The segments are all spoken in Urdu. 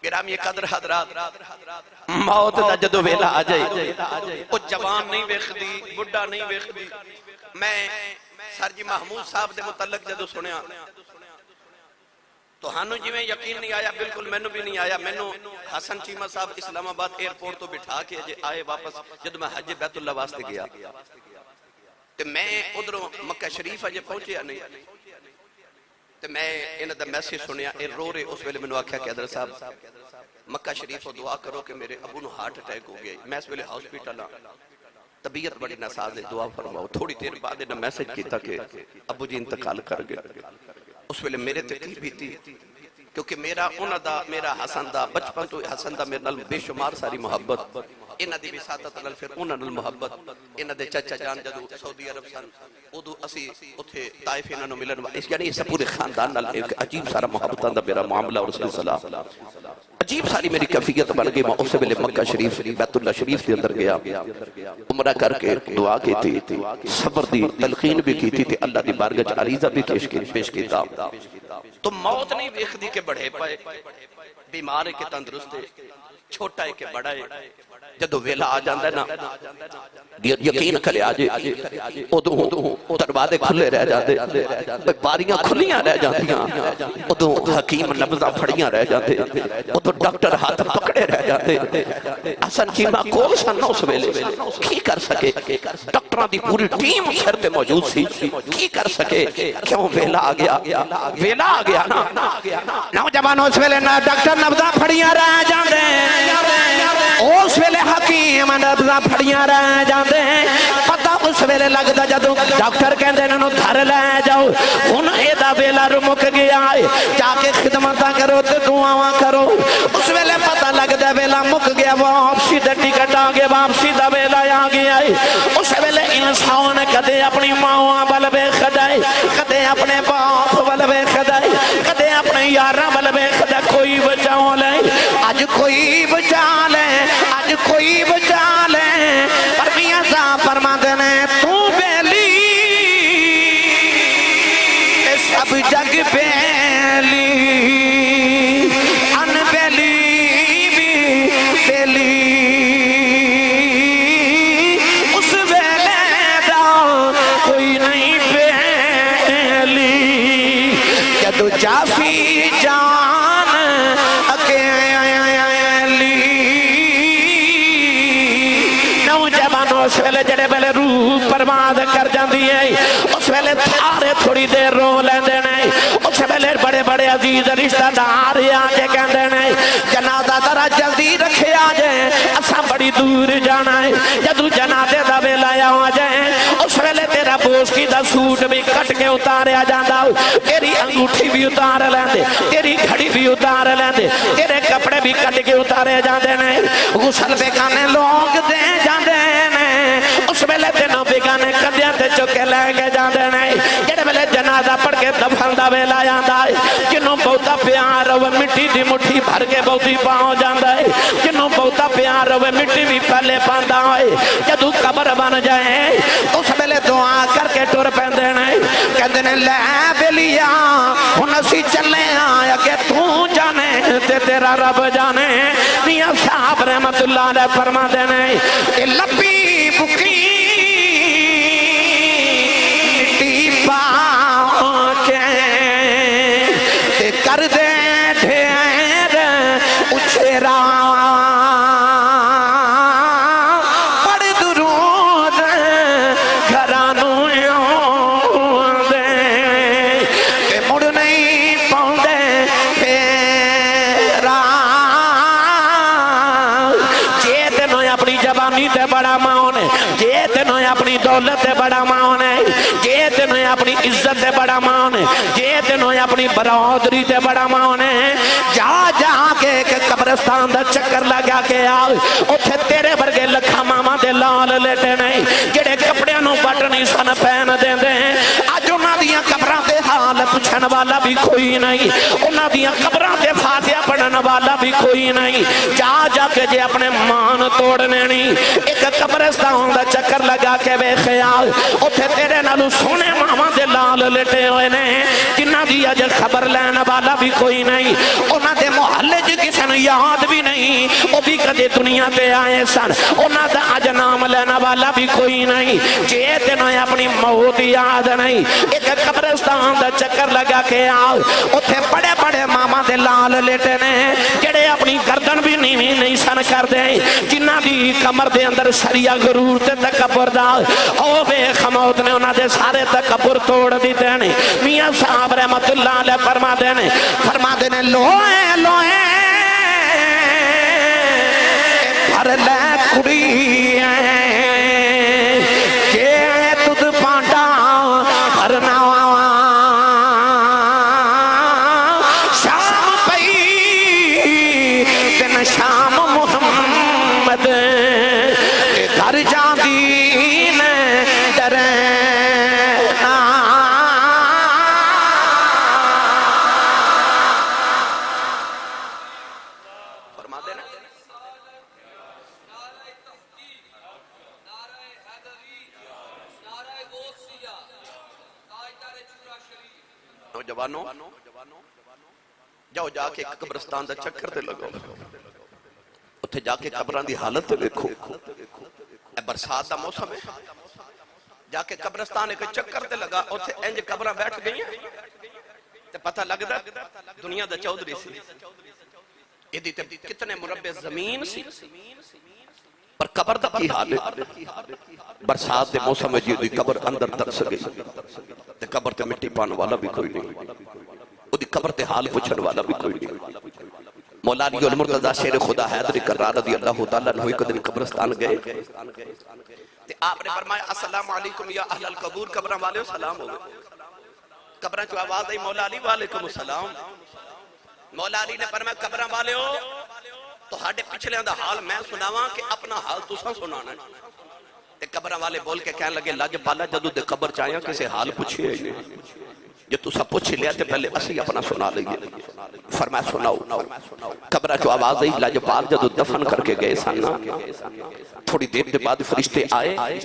گرامی قدر حضرات، موت دا جدو ویلا آ جائے وہ جوان نہیں ویکھدی، بڑھا نہیں ویکھدی۔ میں سر جی محمود صاحب دے متعلق جدو سنیا تو ہانو جی میں یقین نہیں آیا، بالکل میں بھی نہیں آیا۔ میں حسن چیمہ صاحب اسلام آباد ایئرپورٹ تو بٹھا کے آئے واپس جدو میں حج بیت اللہ واسطے گیا تو میں ادھروں مکہ شریف اجے پہنچیا نہیں تو میں انہاں دا میسیج سنیا، اے رو رہے۔ اس ویلے میں نے آکھیا کہ حضرت صاحب مکہ شریف کو دعا کرو کہ میرے ابو نو ہارٹ اٹیک ہو گیا۔ میں اس ویلے ہاسپٹل طبیعت بڑی ناساز ہے، دعا فرماؤ۔ تھوڑی دیر بعد انہاں میسیج کیتا کہ ابو جی انتقال کر گئے۔ اس ویلے میرے تکلیف بھی تھی کیونکہ میرا انہاں دا، میرا حسن دا بچپن تو حسن دا میرے نال بے شمار ساری محبت، انہاں دی وساطت نال پھر انہاں نال محبت۔ انہاں دے چچا جان جدو سعودی عرب سن ادو اسی اتھے طائف انہاں نو ملن، یعنی اس پورے خاندان نال ایک عجیب سارا محبتاں دا میرا معاملہ اور سلسلہ، عجیب ساری میری کیفیت بن گئی۔ میں اس ویلے مکہ شریف بیت اللہ شریف کے اندر گیا، عمرہ کر کے دعا کی تھی، صبر دی تلقین بھی کی تھی، اللہ دی بارگاہ عریضہ بھی پیش کیتا۔ تو موت نہیں ویکھدی کہ بڑھے پائے، بیمار ہے کہ تندرست ہے، چھوٹا ہے کہ بڑا ہے۔ جدو ویلا آ جاندہ ہے نا، یقین کرے آجے ادو دروازے کھلے رہ جاندے، باریاں کھلیاں رہ جاندیاں، ادو حکیم نبضاں پھڑیاں رہ جاندے، ادو ڈاکٹر ہاتھ پکڑے رہ جاندے۔ حسن چیمہ کول سن اس ویلے کی کر سکے؟ ڈاکٹراں دی پوری ٹیم سر پہ موجود سی، کی کر سکے؟ کیوں ویلا آ گیا، ویلا آ گیا نا۔ نوجوان اس ویلے نا ڈاکٹر نبضاں پھڑیاں رہ جاندے، اس ویلے حکیم نبضاں پھڑیاں رہ جاندے۔ پتہ اس ویلے لگدا جدوں ڈاکٹر کہندے انہاں نو گھر لے جاؤ، ہن ایدا ویلا رمک گیا ہے، جا کے خدمتاں کرو تے دعاواں کرو۔ اس ویلے پتہ لگدا ویلا مک گیا، واپسی دا ٹکٹ آ گیا، واپسی دا ویلا آ گیا ہے۔ اس ویلے انسان کدے اپنی ماں ول ویکھدا ہے، کدے اپنے باپ ول ویکھدا ہے، کدے اپنے یاراں ول ویکھدا، کوئی بچاؤ لے اج، کوئی بچا لے اج، کوئی بچا لے۔ پر میاں صاحب فرماندے نے تو بیلی اے سب جگ بیلی، ان بیلی بھی بیلی، اس ویلے دا کوئی نہیں بیلی۔ جدو جافی جان اکیلی، نوجوانوں اس ویلے جڑے ویلے روح پرواز کر جاندی ہے، اس ویلے سارے تھوڑی دیر رو لیندے نے۔ اس ویلے بڑے بڑے عزیز رشتہ دار آ کے کہندے نے جنازہ ذرا جلدی رکھیا جائے، اساں بڑی دور جانا ہے۔ جدو جنازے دا ویلا آ جائے، اس ویلے تیرا بوسکی دا سوٹ بھی کٹ کے اتاریا جاندا، تیری انگوٹھی بھی اتار لیندے، تیری گھڑی بھی اتار لیندے، تیرے کپڑے بھی کٹ کے اتارے جاندے نے۔ غسل بیگانے لوگ دے جاندے نے، اس ویلے تینوں بیگانے کدیاں تے چکے لے کے جاندے نے۔ جڑے ویلے جنازہ پڑھ کے دفن دا ویلا آندا ہے، جنوں بہتا پیار ہوے مٹی دی مٹھی بھر کے بہتی پاؤ جاندا ہے، جنوں بہتا پیار ہوے مٹی بھی پہلے پاندا ہے۔ جدوں قبر بن جائے اس ویلے دعا کر کے ٹر پیندے نے، کہندے نے لے بیلیا ہن اسی چلے آ کہ تو جانے تے تیرا رب جانے۔ میاں صاحب رحمت اللہ علیہ فرماندے نے اے لبی بکری مٹی پا کے تے کر دے ڈھیر اچھیرا، پڑھ درود گھرانوں دے تے مڑ نہیں پاؤندے پھیرا۔ جے تینوں اپنی جوانی تے بڑا ماؤں نے، جے تینوں اپنی دولت تے بڑا ماؤں نے، جے تینوں اپنی عزت تے بڑا ماؤں نے، جے تینوں اپنی برادری تے بڑا ماؤں نے، جا جا کے ایک قبرستان دا چکر لگا کے آؤ، اتھے تیرے ورگے لکھا ماما دے لال لیٹے نہیں، جڑے کپڑیاں نو بٹ نہیں سن پہن دیں دیں۔ آج انہاں دیاں قبراں دے حال پوچھن والا بھی کوئی نہیں، انہاں دیاں قبراں دے فاتحہ پڑھن والا بھی کوئی نہیں۔ جا جا کے جے اپنے مان توڑنے نہیں، ایک قبرستان دا چکر لگا کے بے خیال، اتھے تیرے نالو سونے ماما دے لال لیٹے ہوئے نے، جنہاں دی اج خبر لین والا بھی کوئی نہیں۔ انہاں دے محلے جی کسے نو یاد بھی نہیں وہ بھی کدے دنیا تے آئے سن انہاں دا اج نام لینا والا بھی کوئی نہیں جے تینوں اپنی موت یاد نہیں ایک قبرستان دا چکر لگا کے آؤ اتھے بڑے بڑے ماما دے لال لیٹے نے جڑے اپنی گردن بھی نہیں سن کر دیں جنہ دی کمر دے اندر سریا غرور تے تکبر دا او بے خموت نے انہاں دے سارے تکبر توڑ دیتے ہیں میاں صاحب رحمت اللہ علیہ فرما دینے لوئے لوئے بھر لے کڑی کہ تُدھ پانٹا بھرنا شام پئی دن شام محمد گھر جاندی نے ڈرے نوجوانوں جاؤ جا کے قبرستان دا چکر تے لگو اتھے جا کے قبران دی حالت تے دیکھو اے برسات دا موسم ہے جا کے قبرستان ایک چکر تے لگا اتھے انج قبران بیٹھ گئی ہیں تے پتہ لگ دا دنیا دا چودری سی یہ دیتے کتنے مربع زمین سی پر قبر دا کی حال ہے برسات دے موسم میں جی قبر اندر ترس گئی تے قبر تے مٹی پان والا بھی کوئی نہیں او دی قبر تے حال پوچھن والا بھی کوئی نہیں مولا علی المرتضی شیر خدا حیدر کرار رضی اللہ تعالیٰ عنہ ایک دن قبرستان گئے تے آپ نے فرمایا السلام علیکم یا اہل القبور قبران والے سلام ہو گئے قبران جو آواز آئی مولا علی وعلیکم السلام مولا علی نے فرمایا قبران والے ہو تو ہاڑے پچھلے اندھا حال میں سناواں کہ اپنا حال تو سا سنانا ہے تے قبران والے بول کے کہنے لگے لاج بالا جدو دے قبر چاہیاں کسے حال پوچھئے جو تو سا پوچھ لیا تے پہلے اسی اپنا سنا لئے فرمایا سناؤ قبرہ جو آواز آئی لاج بال جدو دفن کر کے گئے سانا تھوڑی دیر دے بعد فرشتے آئے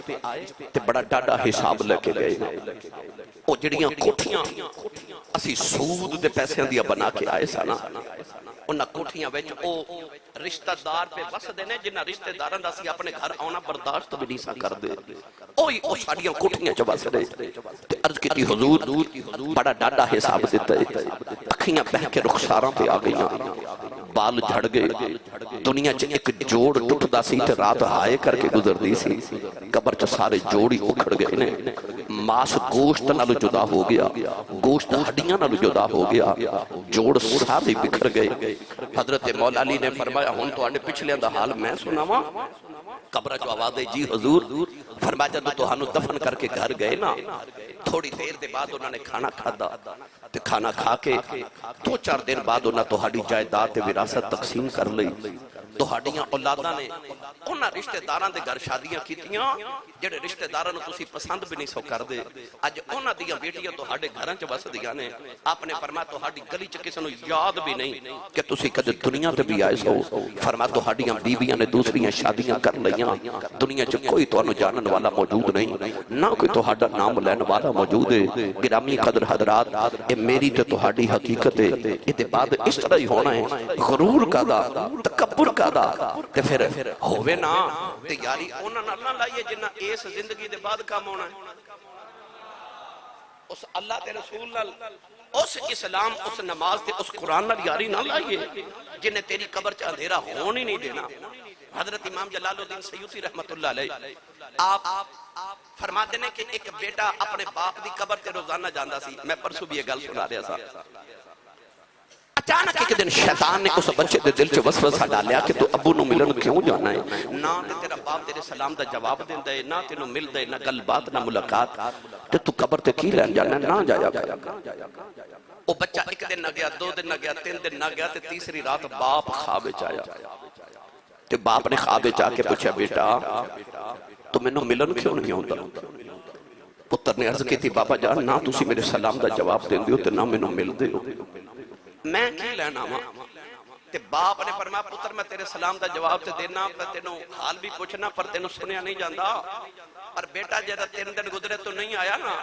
تے بڑا ڈاڈا حساب لے کے گئے او جڑیاں کوٹھیاں اسی سود دے پیسے اندیا بنا کے آئے سانا انہا کوٹھیاں ویچ او رشتہ دار پہ بس دینے جنہا رشتہ داران دا سی اپنے گھر آنا برداشت بھی نہیں سا کر دے او ساڑیاں کوٹھیاں جب بس دے تے عرض کی تھی حضور بڑا ڈاڈا حساب دیتا ہے اکھیاں بہ کے رخساراں پہ آ گئیاں بال جھڑ گئے دنیا چ ایک جوڑ ٹوٹ دا سی تے رات ہائے کر کے گزر دی سی قبر چ سارے جوڑی اکھڑ گئے نے ماس گوشت نالو جدا ہو گیا گوشت ہڈیاں نالو جدا ہو گیا جوڑ سارے بکھر گئے حضرت مولا علی نے فرمایا ہن تو آنے پچھلے اندھا حال میں سناواں قبرہ جو آواز ہے جی حضور فرمایا جب تو ہنو دفن کر کے گھر گئے نا تھوڑی دیر دے بعد انہوں نے کھانا کھادا تے کھانا کھا کے 2-4 دن بعد انہوں تو ہاڑی جائیداد وراثت تقسیم کر لئی تو ہاڑیاں اولاداں نے انہاں رشتہ داران دے گھر شادیاں کیتیاں جڑے رشتہ داران تسی پسند بھی نہیں سو کر دے اج انہاں دیاں بیٹیاں تو ہاڑے گھراں چ بس دیاں نے آپ نے فرمایا تو ہاڑی گلی چ کسے نوں یاد بھی نہیں کہ تسی کدے دنیا تے بھی آئے سو فرمایا تو ہاڑیاں بیویاں نے دوسریاں شادیاں کر لیاں دنیا چ کوئی تو انو جانن والا موجود نہیں نہ کوئی تو ہاڑا نام لین والا موجود ہے گرامی قدر حضرات اے میری تے تو ہاڑی حقیقت ہے یہ بعد اس طرح ہی ہونا ہے غرور کا دا تکبر کا دا تے پھر ہووے نا تے یاری اونا نہ لائیے جنہ ایس زندگی دے بعد کام ہونا ہے اس اللہ تے رسول نال اس اسلام اس نماز تے اس قرآن نال یاری نہ لائیے جنہیں تیری قبر چا اندھیرا ہون ہی نہیں دینا حضرت امام جلال الدین سیوطی رحمت اللہ علیہ آپ فرما دینے کہ ایک بیٹا اپنے باپ دی قبر تے روزانہ جاندہ سی میں پرسو بھی یہ گل سنا رہا سا اچانک ایک دن شیطان نے اس بچے دے دل چ وسوسہ ڈالیا کہ تو ابو نو ملن کیوں جانا ہے نہ تے تیرا باپ تیرے سلام دا جواب دیندا ہے نہ تینوں ملدا ہے نہ گل بات نہ ملاقات تے تو قبر تے کی لین جانا ہے نہ جایا گیا او بچہ ایک دن نہ گیا 2 دن نہ گیا 3 دن نہ گیا تے تیسری رات باپ خواب وچ آیا تے باپ نے خواب وچ آ کے پوچھا بیٹا تو مینوں ملن کیوں نہیں ہوندا پتر نے عرض کی تھی بابا جان نہ تسی میرے سلام دا جواب دیندے ہو تے نہ مینوں ملدے ہو میں کی لینا ماں تے باپ نے فرمایا پتر میں تیرے سلام دا جواب تے دینا پر تینوں حال بھی پوچھنا پر تینوں سنیا نہیں جاندا پر بیٹا جیدہ 3 دن گزرے تو نہیں آیا نا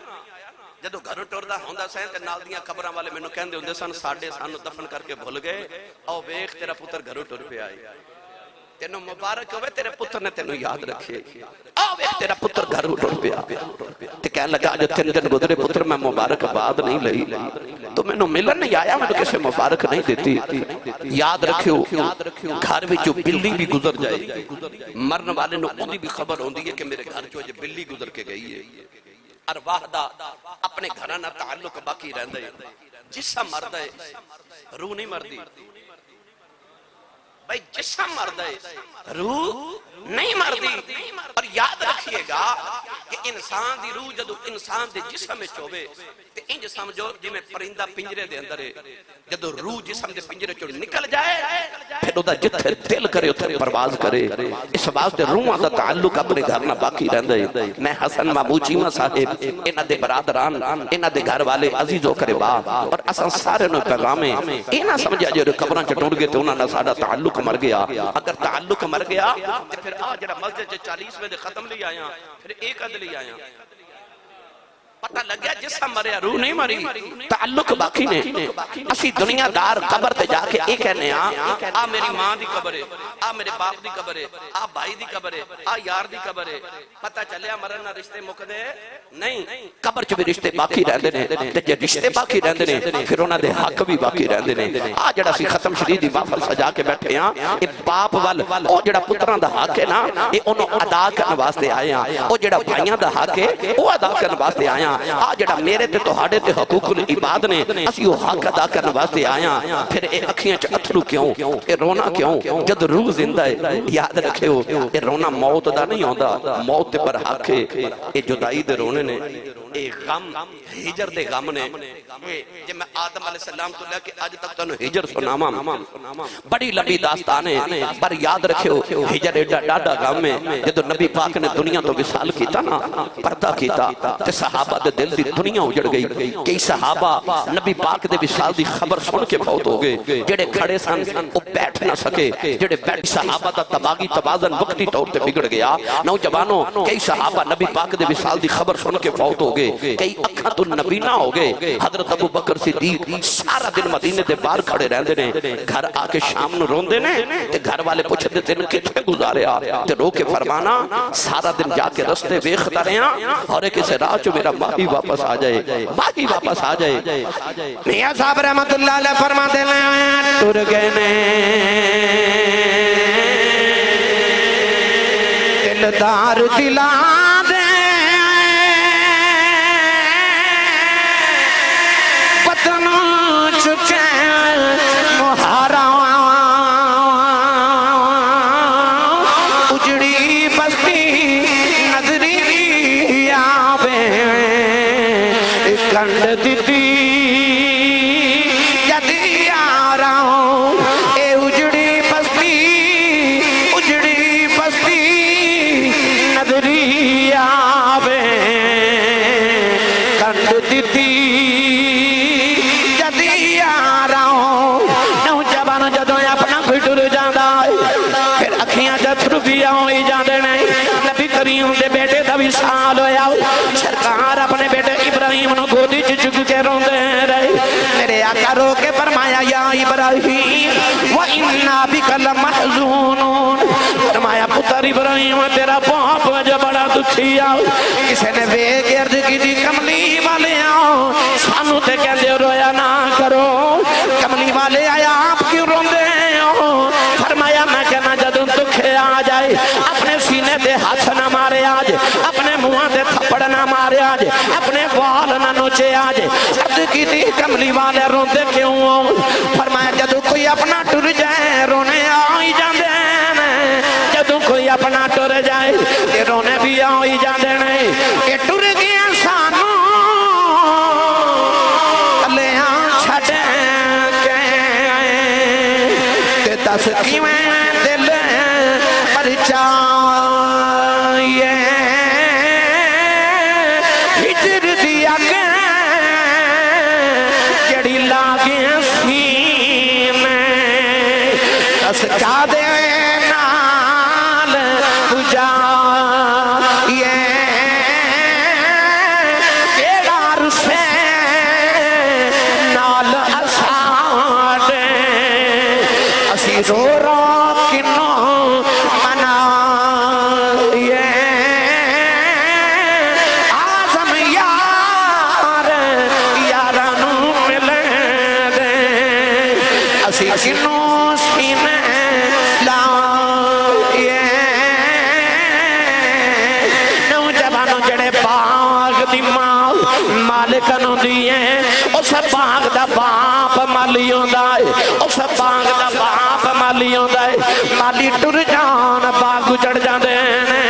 جدو گھروں ٹردا ہوندا سائیں تے نال دیاں قبراں والے مینوں کہندے ہوندے سن ساڈے سانو دفن کر کے بھول گئے او ویکھ تیرا پتر گھروں ٹر پیا آئے تینوں مبارک ہوئے تیرے پتر نے تینوں یاد رکھے آو ویکھ تیرا پتر گھروں ٹر پیا تے کہنے لگا جو 3 دن گزرے پتر میں مبارک آباد نہیں لئی تو مینوں ملن نہیں آیا میں تو کسے مبارک نہیں دیتی یاد رکھو گھر وچوں بلی بھی گزر جائے مرن والے نوں اودی بھی خبر ہوندی ہے کہ میرے گھر چوں اج بلی گزر کے گئی ہے ارواح دا اپنے گھراں نال تعلق باقی رہندا ہے جسم مردا ہے روح نہیں مردی بھائی جسم مردا ہے روح نہیں مردی اور یاد رکھیے گا کہ انسان دی روح جدو انسان دے جسم وچ ہوے تے انج سمجھو جویں پرندہ پنجرے دے اندر ہے جدو روح جسم دے پنجرے چوں نکل جائے پھر او دا جتھے دل کرے اوتھے پرواز کرے اس واسطے روحاں دا تعلق اپنے گھر نال باقی رہندا ہے میں حسن محمود چیمہ صاحب انہاں دے برادران انہاں دے گھر والے عزیز و قربا اور اساں سارے نوں پیغام ہے اے نہ سمجھا جو قبراں چ ٹر گئے تے انہاں نال ساڈا تعلق مر گیا اگر تعلق مر گیا تے پھر آ جڑا مسجد 40ویں دے ختم لئی آیا پھر ایک عد لئی آیا پتہ لگ گیا جسم مریا روح نہیں مری تعلق باقی نے اسی دنیا دار قبر تے جا کے اے کہنے آ میری ماں دی قبر ہے آ میرے باپ دی قبر ہے آ بھائی دی قبر ہے آ یار دی قبر ہے پتہ چلیا مرن نہ رشتے مکدے نہیں قبر چ بھی رشتے باقی رہندے نے تے جے رشتے باقی رہندے نے پھر انہاں دے حق بھی باقی رہندے نے آ جڑا سی ختم شریف دی محفل سجا کے بیٹھے ہاں اے باپ وال او جڑا پتراں دا حق ہے نا اے اونوں ادا کرن واسطے آئے ہاں او جڑا بھائیاں دا حق ہے او ادا کرن واسطے آئے ہاں آ جڑا میرے تے تہاڈے تے حقوق العباد نے اسی او حق ادا کرن واسطے آئے ہاں پھر اے اکھیاں چ اتھرو کیوں اے رونا کیوں جد روح زندہ ہے یاد رکھو اے رونا موت دا نہیں ہوندا موت تے پر حق ہے اے جدائی دے رونے نے اے غم ہجر دے غم نے جے میں آدم علیہ السلام تو لے کے اج تک تانوں ہجر سناواں بڑی لمبی داستان ہے پر یاد رکھو ہجر ایڈا ڈاڈا غم ہے جدوں نبی پاک نے دنیا تو وصال کیتا نا پردہ کیتا تے صحابہ دے دل دی دنیا اجڑ گئی کئی صحابہ نبی پاک دے وصال دی خبر سن کے فوت ہو گئے جڑے کھڑے سن او بیٹھ نہ سکے جڑے بیٹھ صحابہ دا تباغی توازن وقتی طور تے بگڑ گیا نوجوانوں کئی صحابہ نبی پاک دے وصال دی خبر سن کے فوت ہو گئے کئی اکھاں تو نبی نہ ہو گئے حضرت ابو بکر صدیق سارا دن مدینے دے باہر کھڑے رہندے نے گھر آ کے شام نو روندے نے تے گھر والے پوچھدے تین کتھے گزاریا تے رو کے فرمانا سارا دن جا کے رستے ویکھدا رہیا اور کسے راہ چ میرا ماہی واپس آ جائے ماہی واپس آ جائے میاں صاحب رحمت اللہ علیہ فرماتے ہیں ٹر گئے نے دلدار دلا دے پتن چکے مہارا اجڑی بستی نظری آوے کنڈ دیتی جدی آ رہا ہوں اے اجڑی بستی نظری آوے کنڈ دیتی جدی آ رہا ہوں نوجوان جدوں اپنا کوئی ٹر جاندا پھر اکھیاں جتھرو بھی ہوئی جاندے نہیں نبی کریم دے بیٹے دا وصال ہویا سرکار اپنے بیٹے ابراہیم نو گودی چ چک کے روندے رہے میرے آقا رو کے فرمایا یا ابراہیم وَإِنَّا بِكَ لَمَحْزُونُونَ فرمایا پتر ابراہیم تیرا باپ جو بڑا دکھی کسی نے بے گرد کی دی کملی والے آؤ سانو تے کہندے رویا نہ کرو کملی والے آیا آپ کیوں روندے ہو فرمایا میں کہنا جدوں دکھے آ جائے اپنے سینے دے ہاتھ نہ مارے آج اپنے منہ دے تھپڑ نہ مارے آج اپنے وال نہ نوچے آج عرض کی تھی کملی والے روندے کیوں ہو فرمایا جدوں کوئی اپنا ٹر جائے رونے آئی جاندے ہیں جدوں کوئی اپنا ٹر جائے یہ رونے بھی آئی جاندے ہیں کہ ٹر گیا سانو کلیاں چھڑیں کے دس کی میں دل پر چاہیے ہجر دیا گے جڑی لاگے سینے دس کا دے نال بجائیے کیڑا رسے شورا کنوں منا آزم یار یارانو ملے دے اسی کنوں سینے لائے نوجوانوں جڑے باغ دی مالکنوں دیئے اس باغ دا باپ مالیوں دائے اس باغ دا باپ مالیوں دائے مالی ٹر جان باغ اجڑ جان دینے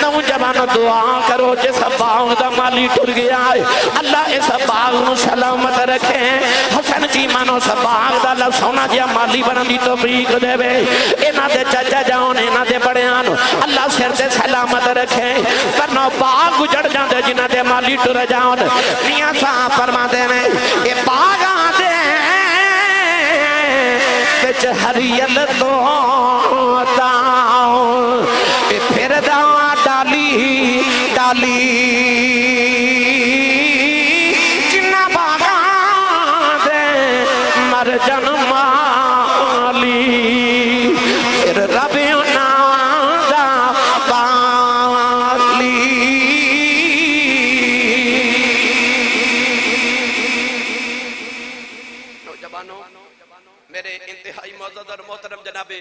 نوجوانوں دعا کرو جس باغ دا مالی ٹر گیا ہے اللہ اس باغ نو سلامت رکھے حسن چیمانو اس باغ دا لفظونا جیا مالی بناندی توفیق دے بے اینا دے چچا جاؤن اینا دے بڑیانو اللہ سر دے سلامت رکھے ورنہ باغ اجڑ جان دے جنہ دے مالی ٹر جاؤن میاں صاحب فرما دے میں اے باغ آدے بچ ہریل دوتاؤں اے پھر دعا ڈالی ڈالی جنہ باغ آدے مر جن مالی پھر ربیوں نادا بالی میرے انتہائی معزز اور محترم جناب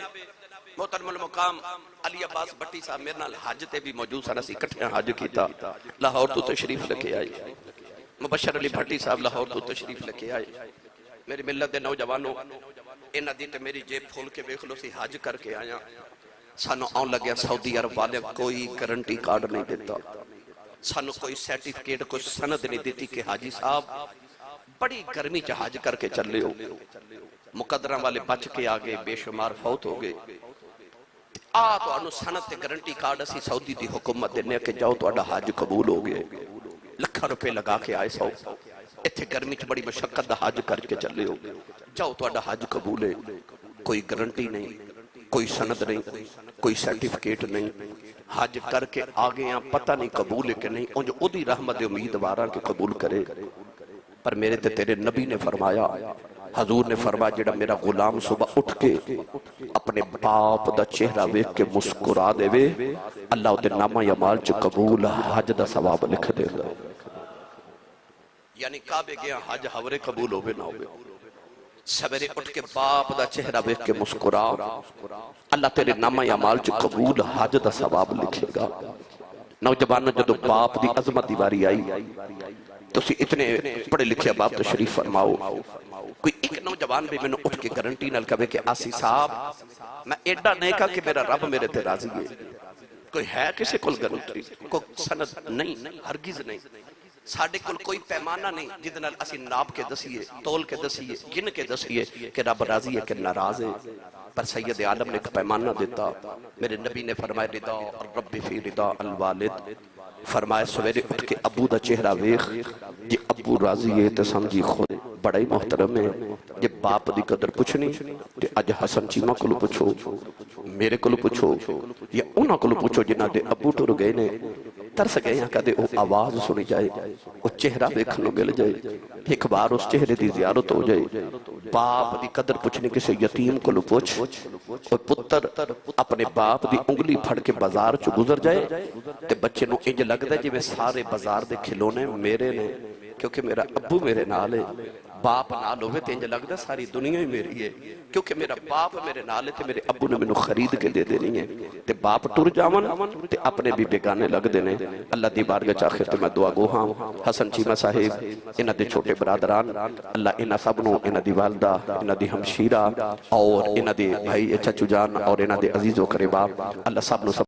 محترم المقام علی عباس بٹی صاحب میرے نال حج تے بھی موجود سن اسی اکٹھے حج کیتا لاہور تو تشریف لے کے آئے مبشر علی بھٹی صاحب لاہور تو تشریف لے کے آئے میری ملت دے نوجوانوں انہاں دی تے میری جیب کھول کے دیکھ لو سی حج کر کے آیا سانو آن لگیا سعودی عرب والے کوئی گارنٹی کارڈ نہیں دیتا سانو کوئی سرٹیفکیٹ کوئی سند نہیں دیتی کہ حاجی صاحب بڑی گرمی چ حج کر کے چلے ہو مقدرہ والے بچ کے آگے بے شمار فوت ہو گئے تو انو سنت تے گارنٹی کارڈ اسی سعودی دی حکومت دینے کہ جاؤ تو اڈا حج قبول ہو گئے لکھا روپے لگا کے آئے سو اتھے گرمی چ بڑی مشقت دا حج کر کے چلے ہو جاؤ تو اڈا حج قبول ہے کوئی گارنٹی نہیں کوئی سند نہیں کوئی سرٹیفکیٹ نہیں حج کر کے آگے یہاں پتہ نہیں قبول ہے کہ نہیں ان جو ادھی رحمت امیدوارہ کے قبول کرے پر میرے تے تیرے نبی نے فرمایا حضور نے فرمایا جڑا میرا غلام صبح اٹھ کے اپنے باپ دا چہرہ ویکھ کے مسکرا دے وے اللہ دے نامہ یمال چ قبول حج دا ثواب لکھ دے گا یعنی کعبے گیا حج ہورے قبول ہوئے نہ ہوئے سویرے اٹھ کے باپ دا چہرہ ویکھ کے مسکرا اللہ تیرے نامہ یمال چ قبول حج دا ثواب لکھے گا نوجوانوں جدو باپ دی عظمت دیواری آئی تو اسی اتنے پڑھے لکھے باپ تشریف فرماؤ کوئی ایک نوجوان بھی میں نے اٹھ کے گارنٹی نال کہے کہ آسی صاحب میں ایڈا نہیں کہا کہ میرا رب میرے تے راضی ہے کوئی ہے کسے کل گارنٹی کوئی سند نہیں ہرگز نہیں ساڑھے کل کوئی پیمانہ نہیں جدنال اسی ناب کے دسیے تول کے دسیے گن کے دسیے کہ رب راضی ہے کہ ناراض ہے پر سید عالم نے ایک پیمانہ دیتا میرے نبی نے فرمایا رضا اور رب فی رضا الوالد فرمایا سویرے اٹھ کے ابو دا چہرہ ویخ جی ابو راضی ہے تے سمجھی خود بڑا ہی محترم ہے جی باپ دی قدر پوچھنی تے اج حسن چیمہ کلو پوچھو میرے کلو پوچھو یا انہاں کلو پوچھو جنہ دے ابو ٹر گئے نے ترس گئے یہاں کہتے وہ آواز سنی جائے وہ چہرہ بیکھنو گل جائے ایک بار اس چہرے دی زیارت ہو جائے باپ دی قدر پوچھنے کسے یتیم کلو پوچھ اور پتر اپنے باپ دی انگلی پھڑ کے بازار چو گزر جائے تے بچے نو انج لگ دے جی میں سارے بازار دے کھلونے میرے نے کیونکہ میرا ابو میرے نال ہے باپ نال ہوئے تے انج لگ دے ساری دنیا ہی میری ہے کیونکہ میرا باپ میرے نال ہے تے میرے ابو نے میں خرید کے دے دینی ہے تے باپ ٹر جاون تے اپنے بھی بیگانے لگ دینے اللہ دی بارگاہ چاخر تے میں دعا گو ہاں حسن چیمہ صاحب انہ دے چھوٹے برادران اللہ انہ سبنوں انہ دی والدہ انہ دی ہمشیرہ اور انہ دی بھائی چچو جان اور انہ دے عزیز و قریبا اللہ سبنوں